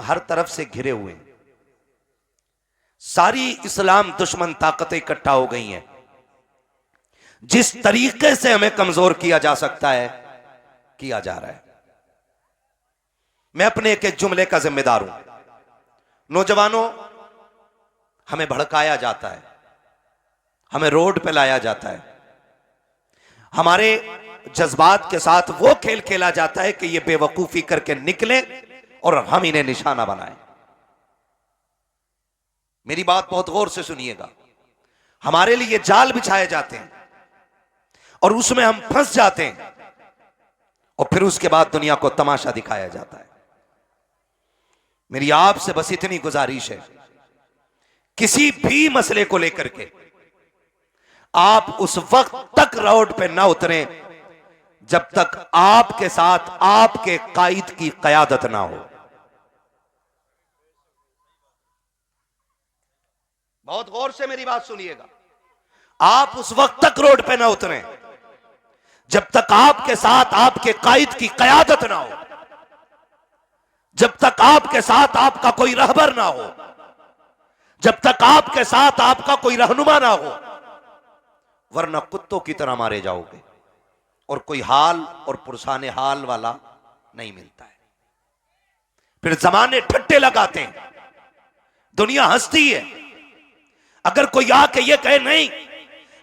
हर तरफ से घिरे हुए हैं, सारी इस्लाम दुश्मन ताकतें इकट्ठा हो गई हैं। जिस तरीके से हमें कमजोर किया जा सकता है किया जा रहा है। मैं अपने एक एक जुमले का जिम्मेदार हूं। नौजवानों, हमें भड़काया जाता है, हमें रोड पे लाया जाता है, हमारे जज्बात के साथ वो खेल खेला जाता है कि ये बेवकूफी करके निकले और हम इन्हें निशाना बनाएं। मेरी बात बहुत गौर से सुनिएगा। हमारे लिए जाल बिछाए जाते हैं और उसमें हम फंस जाते हैं और फिर उसके बाद दुनिया को तमाशा दिखाया जाता है। मेरी आपसे बस इतनी गुजारिश है, किसी भी मसले को लेकर के आप उस वक्त तक रोड पे ना उतरें जब तक आपके साथ आपके कायद की कयादत ना हो। बहुत गौर से मेरी बात सुनिएगा। आप उस वक्त तक रोड पे ना उतरें जब तक आपके साथ आपके कायद की कयादत ना हो, जब तक आपके साथ आपका कोई रहबर ना हो, जब तक आपके साथ आपका कोई रहनुमा ना हो, वरना कुत्तों की तरह मारे जाओगे और कोई हाल और पुरसाने हाल वाला नहीं मिलता है। फिर जमाने ठट्टे लगाते हैं, दुनिया हंसती है। अगर कोई आके ये कहे नहीं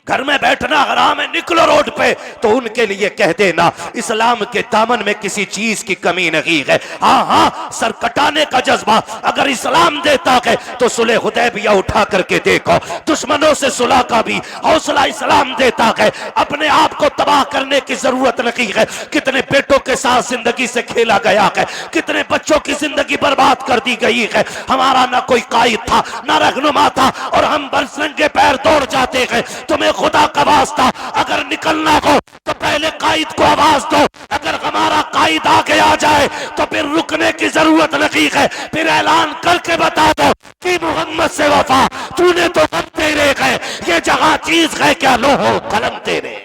घर में बैठना हराम है, निकलो रोड पे, तो उनके लिए कह देना इस्लाम के दामन में किसी चीज की कमी नहीं है। हाँ हाँ, सर कटाने का जज्बा अगर इस्लाम देता है तो सुलह हुदैबिया उठा करके देखो, दुश्मनों से सुलह का भी हौसला इस्लाम देता है। अपने आप को तबाह करने की जरूरत नहीं है। कितने बेटों के साथ जिंदगी से खेला गया है, कितने बच्चों की जिंदगी बर्बाद कर दी गई है। हमारा ना कोई कायद था ना रहनुमा था और हम बरसंगे पैर दौड़ जाते हैं। तुम्हें खुदा का वास्ता अगर निकलना हो तो पहले कायद को आवाज दो। अगर हमारा कायद आगे आ जाए तो फिर रुकने की जरूरत नहीं है। फिर ऐलान करके बता दो कि मोहम्मद से वफा, तूने तो हम तेरे है, ये जगह चीज है क्या, लो हो कलम तेरे।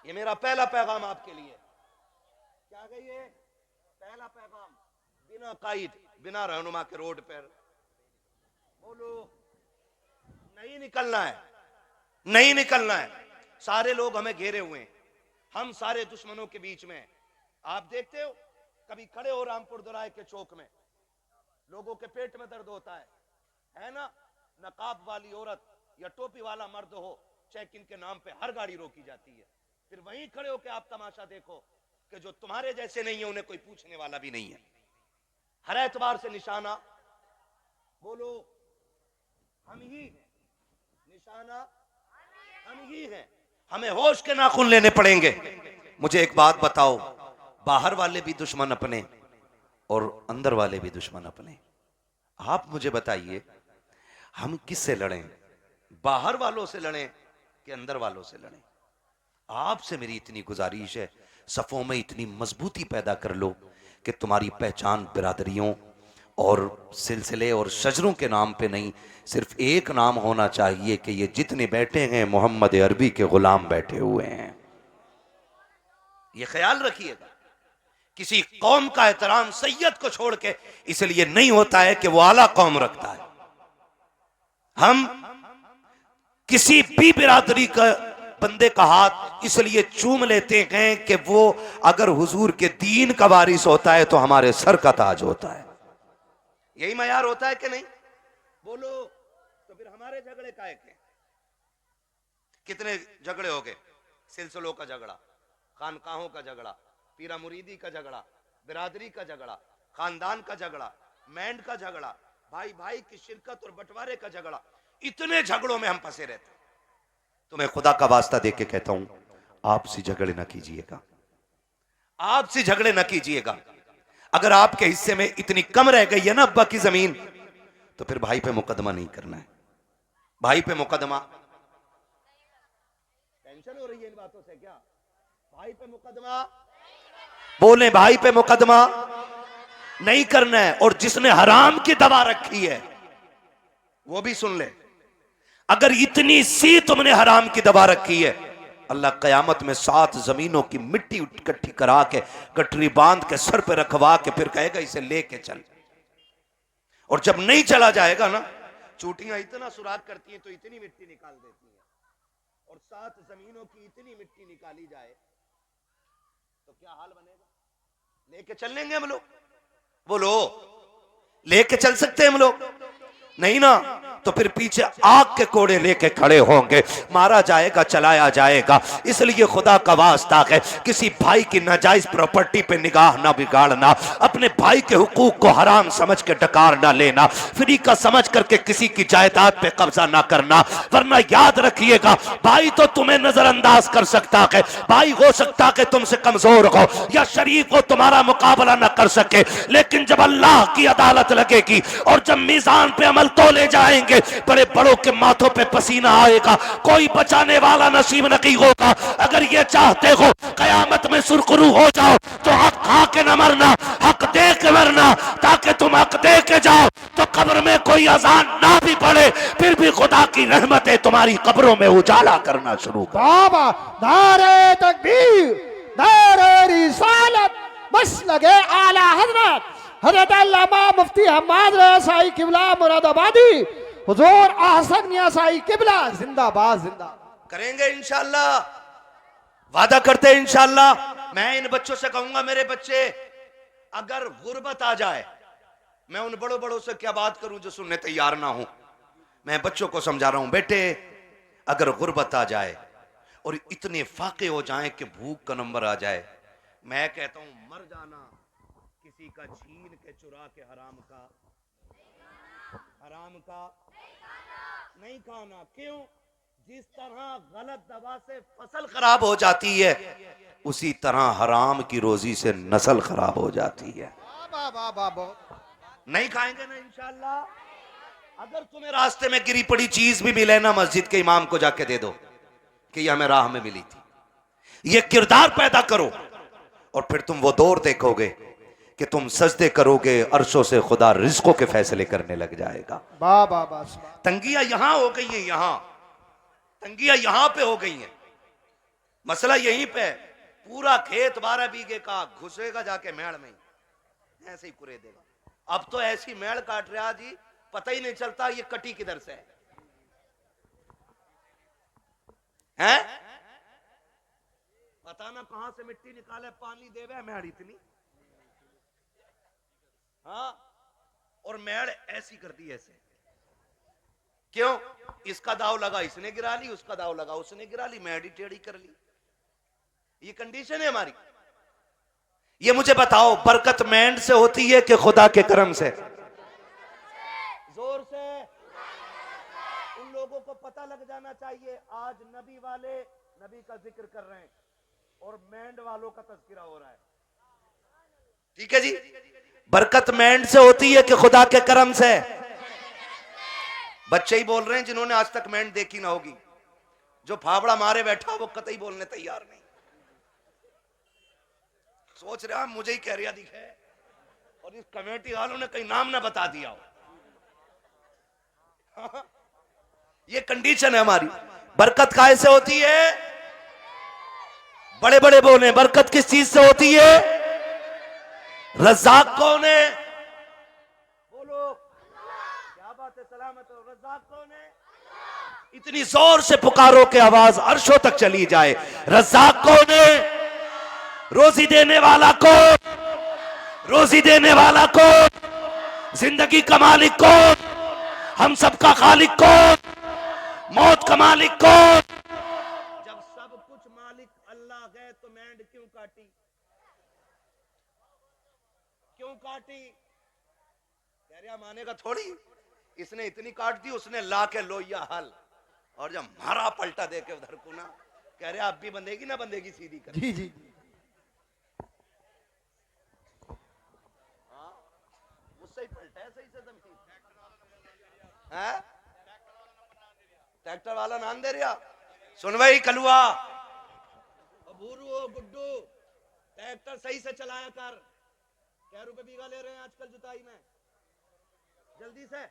ये मेरा पहला पैगाम आपके लिए। क्या है ये पहला पैगाम? बिना कायद बिना रहनुमा के रोड पर बोलो, नहीं निकलना है, नहीं निकलना है। सारे लोग हमें घेरे हुए हैं, हम सारे दुश्मनों के बीच में हैं। आप देखते हो कभी खड़े हो रामपुर दोराहे के चौक में, लोगों के पेट में दर्द होता है ना? नकाब वाली औरत या टोपी वाला मर्द हो, चेक इन के नाम पे हर गाड़ी रोकी जाती है। फिर वहीं खड़े होकर आप तमाशा देखो कि जो तुम्हारे जैसे नहीं है उन्हें कोई पूछने वाला भी नहीं है। हर एतबार से निशाना बोलो हम ही हैं, निशाना हम ही हैं। हमें होश के नाखून लेने पड़ेंगे। मुझे एक बात बताओ, बाहर वाले भी दुश्मन अपने और अंदर वाले भी दुश्मन अपने। आप मुझे बताइए हम किससे लड़ें? बाहर वालों से लड़ें कि अंदर वालों से लड़ें? आपसे मेरी इतनी गुजारिश है, सफों में इतनी मजबूती पैदा कर लो कि तुम्हारी पहचान बिरादरियों और सिलसिले और शजरों के नाम पे नहीं, सिर्फ एक नाम होना चाहिए कि ये जितने बैठे हैं मोहम्मद अरबी के गुलाम बैठे हुए हैं। ये ख्याल रखिएगा। किसी कौम का एहतराम सैयद को छोड़ के इसलिए नहीं होता है कि वो आला कौम रखता है। हम किसी भी बिरादरी का बंदे का हाथ इसलिए चूम लेते हैं कि वो अगर हुजूर के दीन का वारिस होता है तो हमारे सर का ताज होता है। यही मयार होता है कि नहीं? बोलो। तो फिर हमारे झगड़े काहे के? कितने झगड़े हो गए? सिलसिलों का झगड़ा, खानकाहों का झगड़ा, पीरा मुरीदी का झगड़ा, बिरादरी का झगड़ा, खानदान का झगड़ा, मैंड का झगड़ा, भाई भाई की शिरकत और बंटवारे का झगड़ा। इतने झगड़ों में हम फंसे रहते हैं। तुम्हें खुदा का वास्ता देके कहता हूं, आपसी झगड़े न कीजिएगा, आपसी झगड़े न कीजिएगा। अगर आपके हिस्से में इतनी कम रह गई है ना अब्बा की जमीन, तो फिर भाई पे मुकदमा नहीं करना है। भाई पे मुकदमा, टेंशन हो रही है इन बातों से क्या? भाई पे मुकदमा, बोले भाई पे मुकदमा नहीं करना है। और जिसने हराम की दवा रखी है वो भी सुन ले। अगर इतनी सी तुमने हराम की दवा रखी है अल्लाह क़यामत में 7 जमीनों की मिट्टी इकट्ठी करा के गठरी बांध के सर पे रखवा के फिर कहेगा इसे लेके चल। और जब नहीं चला जाएगा ना, चूटियां इतना सुराख करती हैं तो इतनी मिट्टी निकाल देती हैं, और 7 जमीनों की इतनी मिट्टी निकाली जाए तो क्या हाल बनेगा? लेके चल लेंगे हम लोग? बोलो, लेके चल सकते हैं हम लोग? नहीं ना। तो फिर पीछे आग के कोड़े लेके खड़े होंगे, मारा जाएगा, चलाया जाएगा। इसलिए खुदा का वास्ता है, किसी भाई की नाजायज प्रॉपर्टी पे निगाह ना बिगाड़ना, अपने भाई के हुकूक को हराम समझ के डकार ना लेना, फ्री का समझ करके किसी की जायदाद पे कब्जा ना करना। वरना याद रखिएगा, भाई तो तुम्हें नजरअंदाज कर सकता है, भाई हो सकता है तुमसे कमजोर हो या शरीफ हो, तुम्हारा मुकाबला ना कर सके, लेकिन जब अल्लाह की अदालत लगेगी और जब मीजान पे अमल तोले जाएंगे, बड़े बड़ों के माथों पे पसीना आएगा, कोई बचाने वाला नसीब नहीं होगा। अगर ये चाहते हो कयामत में सुरखरू हो जाओ तो हक खा के न मरना, हक दे के मरना, ताकि तुम हक दे के जाओ तो कब्र में कोई अजान ना भी पड़े, फिर भी खुदा की रहमतें तुम्हारी कब्रों में उजाला करना शुरू कर। बाबा नारे तकबीर, नारे रिसालत, बस लगे आला हजरत हजरत अल्लामा मुफ्ती हम्माद रज़ा साई किबला मुरादाबादी, हुजूर अहसन मियां साई किबला जिंदाबाद जिंदा। करेंगे इंशाअल्लाह, वादा करते हैं इंशाअल्लाह। मैं इन बच्चों से कहूंगा, मेरे बच्चे अगर गुर्बत आ जाए, मैं उन बड़ों बड़ों से क्या बात करूं जो सुनने तैयार ना हो। मैं बच्चों को समझा रहा हूं, बेटे अगर गुर्बत आ जाए और इतने फाके हो जाएं कि भूख का नंबर आ जाए, मैं कहता हूं मर जाना किसी का छीन के चुरा के हराम का नहीं खाना। क्यों? जिस तरह गलत दवा से फसल खराब हो जाती है, उसी तरह हराम की रोजी से नस्ल खराब हो जाती है। नहीं खाएंगे ना इंशाअल्लाह। अगर तुम्हें रास्ते में गिरी पड़ी चीज भी मिले ना, मस्जिद के इमाम को जाके दे दो कि यह हमें राह में मिली थी। ये किरदार पैदा करो और फिर तुम वो दौर देखोगे कि तुम सजदे करोगे, अर्शों से खुदा रिज़्क़ों के फैसले करने लग जाएगा। तंगिया यहां हो गई है, यहां तंगिया यहां पे हो गई है, मसला यहीं पे। पूरा खेत 12 बीघे का घुसेगा जाके मेड़ में, ऐसे ही कुरे देगा। अब तो ऐसी मेड़ काट रहा जी, पता ही नहीं चलता ये कटी किधर से है। पता ना कहां से मिट्टी निकाले, पानी देवे मेड़ इतनी। हाँ, और मेड़ ऐसी कर दी ऐसे। क्यों? इसका दाव लगा इसने गिरा ली, उसका दाव लगा उसने गिरा ली, मेड़ ही टेढ़ी कर ली। ये कंडीशन है हमारी। ये मुझे बताओ, बरकत मेंढ से होती है कि खुदा के करम से? जोर से। उन लोगों को पता लग जाना चाहिए, आज नबी वाले नबी का जिक्र कर रहे हैं और मेंढ वालों का तज़किरा हो रहा है। ठीक है जी। बरकत मेंढ से होती है कि खुदा के करम से? बच्चे ही बोल रहे हैं जिन्होंने आज तक मेंढ देखी ना होगी। जो फावड़ा मारे बैठा वो कतई बोलने तैयार नहीं। सोच रहा मुझे ही कह रिया दिखे, और इस कमेटी वालों ने कहीं नाम ना बता दिया हो। ये कंडीशन है हमारी। बरकत काहे से होती है? बड़े बड़े बोले, बरकत किस चीज से होती है? रज़ाक कौन है? बोलो, क्या बात है, सलामत हो। रज़ाक कौन है? इतनी जोर से पुकारो कि आवाज अर्शों तक चली जाए। रज़ाक कौन है? रोजी देने वाला कौन? रोजी देने वाला कौन? जिंदगी का मालिक कौन? हम सबका खालिक कौन? मौत का मालिक कौन? जब सब कुछ मालिक अल्लाह है तो मेंढ क्यों काटी? क्यों काटी? कह रहा मानेगा थोड़ी, इसने इतनी काट दी, उसने ला के लोहिया हल, और जब मारा पलटा दे के उधर को ना, कह रहे अब भी बंधेगी ना बंधेगी सीधी कर। जी जी। हाँ, मुझसे ही पलटा है सही से जमीन है। ट्रैक्टर वाला नाम दे रहा। सुन भाई कलुआ, भूरू गुड्डू, ट्रैक्टर सही से चलाया कर। क्या रुपए बीघा ले रहे हैं आजकल जुताई में? जल्दी से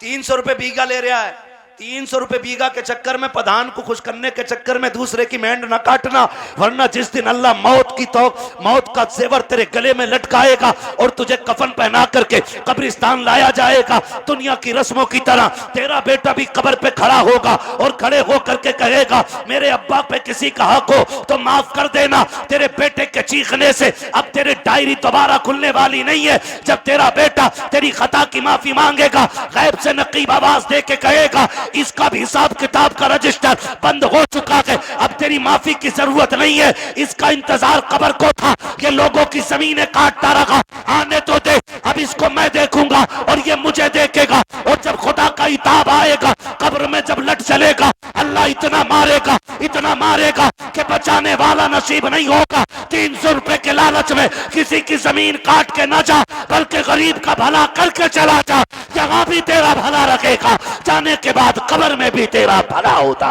₹300 बीघा ले रहा है। 300 रुपए बीघा के चक्कर में, प्रधान को खुश करने के चक्कर में दूसरे की मेंढ ना काटना, वरना जिस दिन अल्लाह मौत का जेवर तेरे गले में लटकाएगा और तुझे कफन पहना करके कब्रिस्तान लाया जाएगा, दुनिया की रस्मों की तरह तेरा बेटा भी कब्र पे खड़ा होगा और खड़े होकर के कहेगा मेरे अब्बा पे किसी का हक हो तो माफ कर देना। तेरे बेटे के चीखने से अब तेरी डायरी दोबारा खुलने वाली नहीं है। जब तेरा बेटा तेरी खता की माफी मांगेगा, गैब से नकीब आवाज दे के कहेगा इसका भी हिसाब किताब का रजिस्टर बंद हो चुका है, अब तेरी माफी की जरूरत नहीं है, इसका इंतजार कब्र को था, ये लोगों की जमीनें काटता रहा, आने तो दे, अब इसको मैं देखूंगा और ये मुझे देखेगा। और जब खुदा का हिसाब आएगा, कब्र में जब लट चलेगा, अल्लाह इतना मारेगा कि बचाने वाला नसीब नहीं होगा। 300 रुपए के लालच में किसी की जमीन काट के न जा, बल्कि गरीब का भला करके चला जा, यहाँ भी तेरा भला रखेगा, जाने के बाद कब्र में भी तेरा भला होता।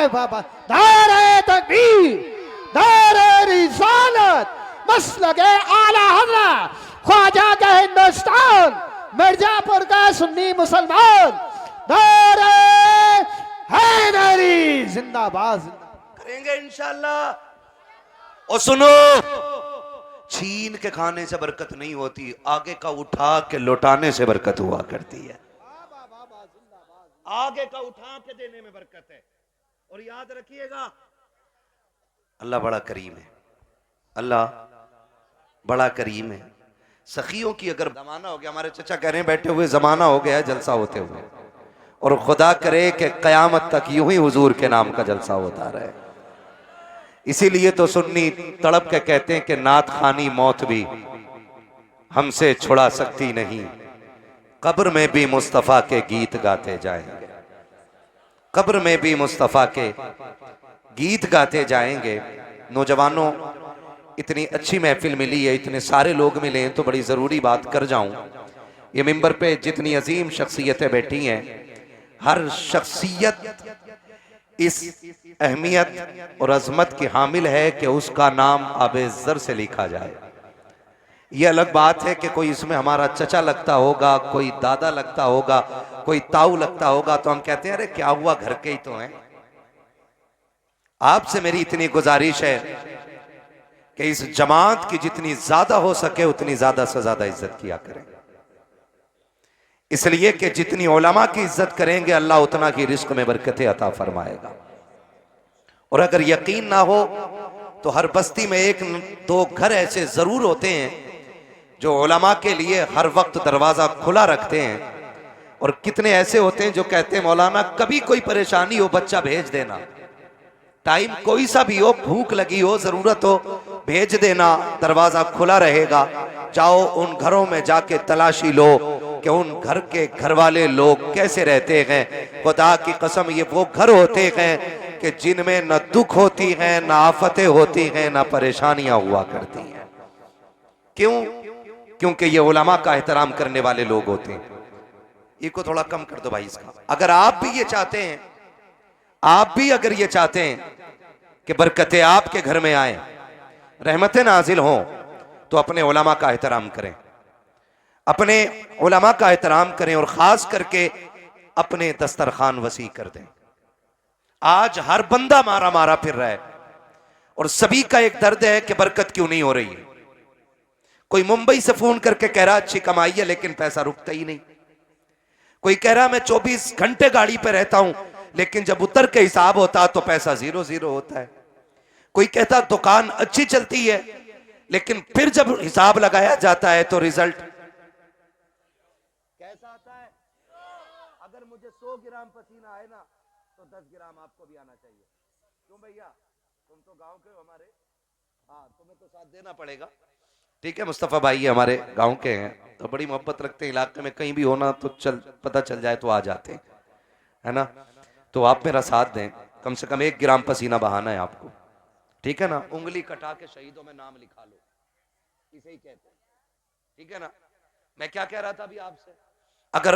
बाबा नारे तकबीर, नारे रिसालत, मसलके आला हज़रत ख्वाजा का हिंदुस्तान, मिर्जापुर का सुन्नी मुसलमान, नारे हैदरी जिंदाबाद करेंगे इंशाअल्लाह। और सुनो, छीन के खाने से बरकत नहीं होती, आगे का उठा के लौटाने से बरकत हुआ करती है। आगे का उठा के देने में बरकत है। और याद रखिएगा, अल्लाह बड़ा करीम है, अल्लाह बड़ा करीम है। सखियों की अगर जमाना हो गया, हमारे चचा कह रहे हैं बैठे हुए जमाना हो गया है जलसा होते हुए, और खुदा करे कि कयामत तक यूं ही हुजूर के नाम का जलसा होता रहे। इसीलिए तो सुन्नी तड़प के कहते हैं कि नात खानी मौत भी हमसे छुड़ा सकती नहीं, कब्र में भी मुस्तफ़ा के गीत गाते जाएंगे, कब्र में भी मुस्तफ़ा के गीत गाते जाएंगे। नौजवानों, इतनी अच्छी महफिल मिली है, इतने सारे लोग मिले हैं, तो बड़ी ज़रूरी बात कर जाऊं। ये मिंबर पे जितनी अजीम शख्सियतें बैठी हैं, हर शख्सियत इस अहमियत और अजमत की हामिल है कि उसका नाम आबेज़र से लिखा जाए। ये अलग बात है कि कोई इसमें हमारा चचा लगता होगा, कोई दादा लगता होगा, कोई ताऊ लगता होगा, तो हम कहते हैं अरे क्या हुआ, घर के ही तो हैं। आपसे मेरी इतनी गुजारिश है कि इस जमात की जितनी ज्यादा हो सके उतनी ज्यादा से ज्यादा इज्जत किया करें, इसलिए कि जितनी उलमा की इज्जत करेंगे अल्लाह उतना की रिस्क में बरकतें अता फरमाएगा। और अगर यकीन ना हो तो हर बस्ती में 1-2 घर ऐसे जरूर होते हैं जो उलमा के लिए हर वक्त दरवाजा खुला रखते हैं, और कितने ऐसे होते हैं जो कहते हैं मौलाना कभी कोई परेशानी हो बच्चा भेज देना, टाइम कोई सा भी हो, भूख लगी हो, जरूरत हो, भेज देना, दरवाजा खुला रहेगा। जाओ उन घरों में जाके तलाशी लो कि उन घर के घर वाले लोग कैसे रहते हैं। खुदा की कसम ये वो घर होते हैं कि जिनमें न दुख होती हैं, न आफतें होती हैं, न परेशानियां हुआ करती हैं। क्यों? क्योंकि ये उलमा का एहतराम करने वाले लोग होते हैं। इसको थोड़ा कम कर दो भाई इसका। अगर आप भी ये चाहते हैं, आप भी अगर ये चाहते हैं कि बरकतें आपके घर में आए, रहमतें नाजिल हों, तो अपने उलमा का एहतराम करें, अपने उलमा का एहतराम करें, और खास करके अपने दस्तरखान वसी कर दें। आज हर बंदा मारा मारा फिर रहा है, और सभी का एक दर्द है कि बरकत क्यों नहीं हो रही है। कोई मुंबई से फोन करके कह रहा अच्छी कमाई है लेकिन पैसा रुकता ही नहीं। कोई कह रहा मैं 24 घंटे गाड़ी पे रहता हूं लेकिन जब उतर के हिसाब होता तो पैसा 0-0 होता है। कोई कहता दुकान अच्छी चलती है लेकिन फिर जब हिसाब लगाया जाता है तो रिजल्ट कैसा आता है। अगर मुझे 100 ग्राम पसीना आए ना तो 10 ग्राम आपको भी आना चाहिए। क्यों भैया, तुम तो गांव के हो हमारे, हाँ तुम्हें तो साथ देना पड़ेगा। ठीक है, मुस्तफा भाई हमारे गांव के हैं तो बड़ी मोहब्बत रखते हैं, इलाके में कहीं भी होना तो पता चल जाए तो आ जाते हैं, है ना। तो आप मेरा साथ दें, कम से कम 1 ग्राम पसीना बहाना है आपको, ठीक है ना। उंगली कटा के शहीदों में नाम लिखा लो, इसे ही कहते हैं, ठीक है ना। मैं क्या कह रहा था अभी आपसे, अगर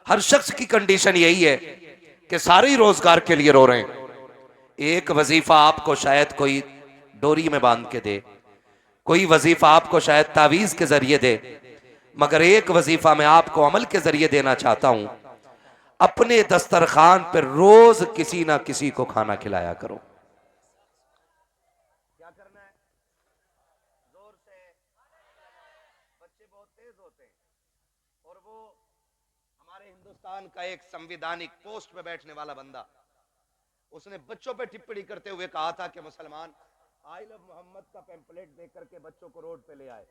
हर शख्स की कंडीशन यही है कि सारे रोजगार के लिए रो रहे हैं, एक वजीफा आपको शायद कोई डोरी में बांध के दे, कोई वजीफा आपको शायद तावीज के जरिए दे, मगर एक वजीफा मैं आपको अमल के जरिए देना चाहता हूं अपने दस्तरखान पर रोज किसी ना किसी को खाना खिलाया करो। क्या करना है? जोर से। बच्चे बहुत तेज होते हैं और वो हमारे हिंदुस्तान का एक संवैधानिक पोस्ट पे बैठने वाला बंदा, उसने बच्चों पे टिप्पणी करते हुए कहा था कि मुसलमान आई लव मोहम्मद का पैम्पलेट देख करके बच्चों को रोड पे ले आए,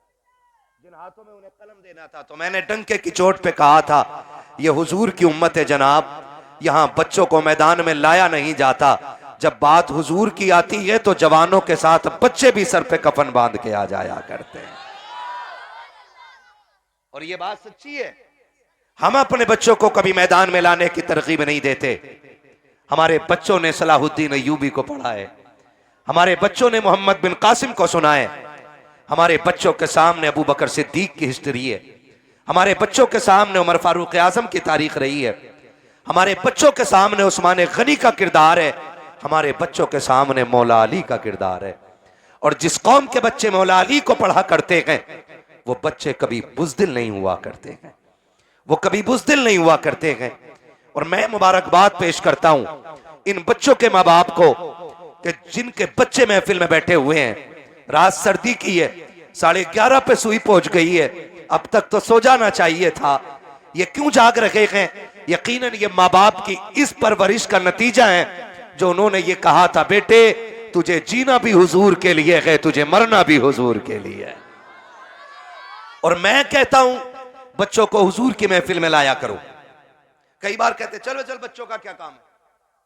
जिन हाथों में उन्हें कलम देना था। तो मैंने डंके की चोट पे कहा था, ये हुजूर की उम्मत है जनाब, यहां बच्चों को मैदान में लाया नहीं जाता। जब बात हुजूर की आती है तो जवानों के साथ बच्चे भी सर पे कफन बांध के आ जाया करते हैं। और ये बात सच्ची है। हम अपने बच्चों को कभी मैदान में लाने की तरकीब नहीं देते। हमारे बच्चों ने सलाहुद्दीन अय्यूबी को पढ़ा है, हमारे बच्चों ने मोहम्मद बिन कासिम को सुना है, हमारे बच्चों के सामने अबू बकर सिद्दीक की हिस्ट्री है, हमारे बच्चों के सामने उमर फारूक आजम की तारीख रही है, हमारे बच्चों के सामने उस्मान गनी का किरदार है, हमारे बच्चों के सामने मौला अली का किरदार है। और जिस कौम के बच्चे मौला अली को पढ़ा करते हैं वो बच्चे कभी बुज़दिल नहीं हुआ करते हैं, वो कभी बुज़दिल नहीं हुआ करते हैं। और मैं मुबारकबाद पेश करता हूं इन बच्चों के माँ बाप को कि जिनके बच्चे महफिल में बैठे हुए हैं। रात सर्दी की है, 11:30 पे सुई पहुंच गई है, अब तक तो सो जाना चाहिए था, ये क्यों जाग रहे हैं? यकीनन ये माँ बाप की इस परवरिश का नतीजा है जो उन्होंने ये कहा था, बेटे तुझे जीना भी हुजूर के लिए है, तुझे मरना भी हुजूर के लिए है। और मैं कहता हूं बच्चों को हुजूर की महफिल में लाया करो। कई बार कहते चलो चल बच्चों का क्या काम है,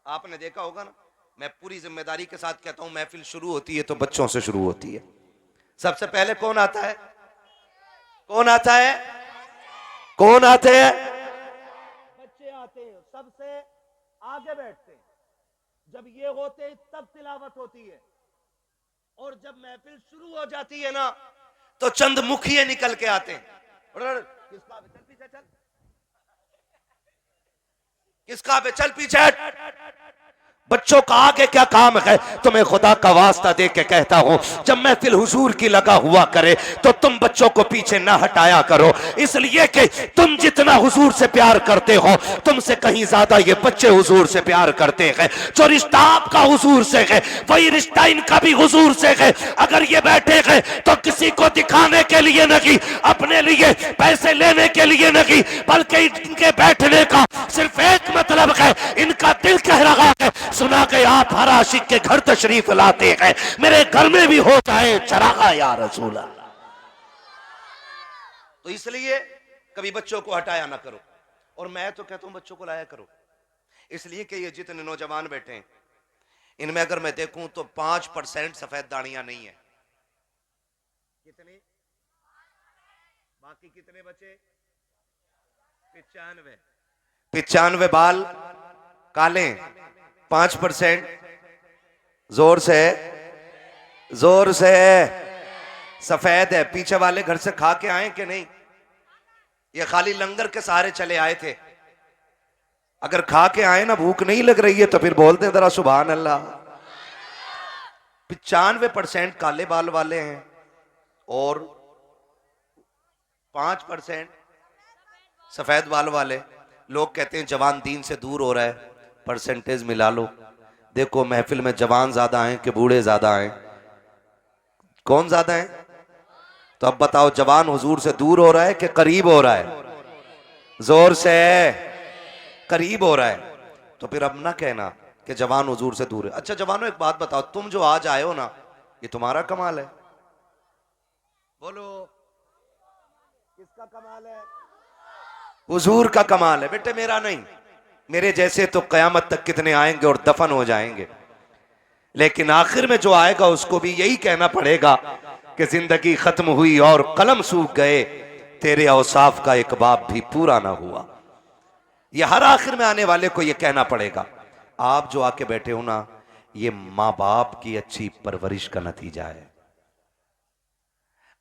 आपने देखा होगा ना, मैं पूरी जिम्मेदारी के साथ कहता हूं महफिल शुरू होती है तो बच्चों से शुरू होती है। सबसे पहले कौन आता है? कौन आता है? कौन आते हैं? बच्चे आते हैं, सबसे आगे बैठते हैं। जब ये होते हैं तब तिलावत होती है, और जब महफिल शुरू हो जाती है ना तो चंद मुखिए निकल के आते हैं। किसका चल पीछे चल, किसका पे चल पीछे। बच्चों का आगे क्या काम है? तुम्हें खुदा का वास्ता दे के कहता हूं, जब महफिल हुजूर की लगा हुआ करे तो तुम बच्चों को पीछे ना हटाया करो, इसलिए कि तुम जितना हुजूर से प्यार करते हो तुमसे कहीं ज्यादा ये बच्चे हुजूर से प्यार करते हैं। जो रिश्ता आपका हुजूर से है वही रिश्ता इनका भी हुजूर से है। अगर ये बैठे हैं तो किसी को दिखाने के लिए नहीं, अपने लिए पैसे लेने के लिए नहीं, बल्कि इनके बैठने का सिर्फ एक मतलब है, इनका दिल कह रहा है सुना के आप हर आशिक के घर तशरीफ लाते हैं, मेरे घर में भी हो जाए चरागा या रसूल अल्लाह। तो इसलिए कभी बच्चों को हटाया ना करो। और मैं तो कहता हूं बच्चों को लाया करो, इसलिए कि ये जितने नौजवान बैठे हैं इनमें अगर मैं देखूं तो 5% सफेद दाढ़ियां नहीं है। कितनी? बाकी कितने बचे? 95 बाल काले, 5% जोर से सफेद है। पीछे वाले घर से खा के आए कि नहीं? ये खाली लंगर के सहारे चले आए थे। अगर खा के आए ना, भूख नहीं लग रही है तो फिर बोलते जरा सुभान अल्लाह। 95% काले बाल वाले हैं और 5% सफेद बाल वाले। लोग कहते हैं जवान दीन से दूर हो रहा है, परसेंटेज मिला लो। देखो महफिल में जवान ज्यादा हैं कि बूढ़े ज्यादा हैं? कौन ज्यादा है? तो अब बताओ, जवान हुजूर से दूर हो रहा है कि करीब हो रहा है? जोर से करीब हो रहा है। तो फिर अब ना कहना कि जवान हुजूर से दूर है। अच्छा जवानों एक बात बताओ, तुम जो आज आए हो ना, ये तुम्हारा कमाल है? बोलो किसका कमाल है? हुजूर का कमाल है बेटे, मेरा नहीं। मेरे जैसे तो कयामत तक कितने आएंगे और दफन हो जाएंगे, लेकिन आखिर में जो आएगा उसको भी यही कहना पड़ेगा कि जिंदगी खत्म हुई और कलम सूख गए, तेरे औसाफ का एक बाब भी पूरा ना हुआ। यह हर आखिर में आने वाले को यह कहना पड़ेगा। आप जो आके बैठे हो ना, ये माँ बाप की अच्छी परवरिश का नतीजा है।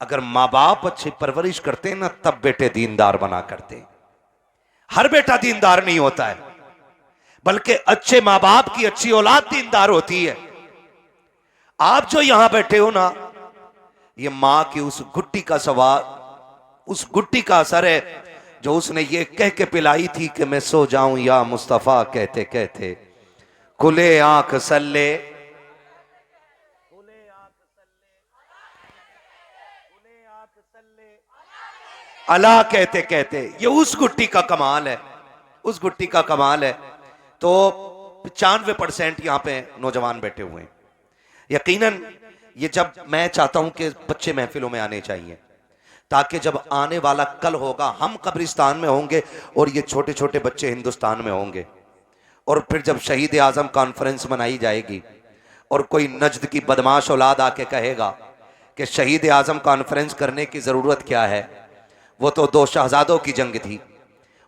अगर माँ बाप अच्छी परवरिश करते ना तब बेटे दीनदार बना करते। हर बेटा दीनदार नहीं होता है, बल्कि अच्छे माँ बाप की अच्छी औलाद दीनदार होती है। आप जो यहां बैठे हो ना, ये मां की उस गुट्टी का सवाल, उस गुट्टी का असर है जो उसने ये कह के पिलाई थी कि मैं सो जाऊं या मुस्तफा कहते कहते, खुले आंख सल्ले, खुले आंख सल्ले, खुले आंख सल्ले अला कहते कहते। ये उस गुट्टी का कमाल है, उस गुट्टी का कमाल है। तो 95% यहाँ पे नौजवान बैठे हुए हैं। यकीनन ये जब मैं चाहता हूं कि बच्चे महफिलों में आने चाहिए, ताकि जब आने वाला कल होगा हम कब्रिस्तान में होंगे और ये छोटे छोटे बच्चे हिंदुस्तान में होंगे। और फिर जब शहीद आजम कॉन्फ्रेंस मनाई जाएगी और कोई नजद की बदमाश औलाद आके कहेगा कि शहीद आजम कॉन्फ्रेंस करने की जरूरत क्या है, वो तो दो शहजादों की जंग थी,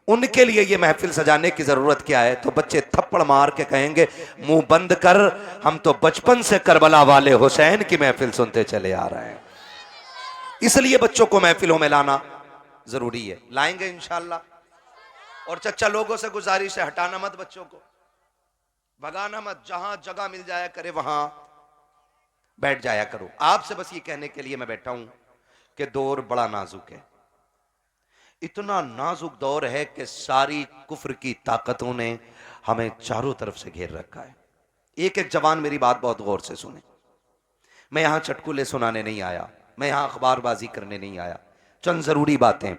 उनके लिए ये महफिल सजाने की जरूरत क्या है, तो बच्चे थप्पड़ मार के कहेंगे मुंह बंद कर, हम तो बचपन से करबला वाले हुसैन की महफिल सुनते चले आ रहे हैं। इसलिए बच्चों को महफिलों में लाना जरूरी है, लाएंगे इंशाल्लाह। और चच्चा लोगों से गुजारिश है, हटाना मत बच्चों को, भगाना मत, जहां जगह मिल जाया करे वहां बैठ जाया करो। आपसे बस ये कहने के लिए मैं बैठा हूं कि दौर बड़ा नाजुक है, इतना नाजुक दौर है कि सारी कुफ्र की ताकतों ने हमें चारों तरफ से घेर रखा है। एक एक जवान मेरी बात बहुत गौर से सुने, मैं यहां चटकुले सुनाने नहीं आया, मैं यहां अखबारबाजी करने नहीं आया, चंद जरूरी बातें।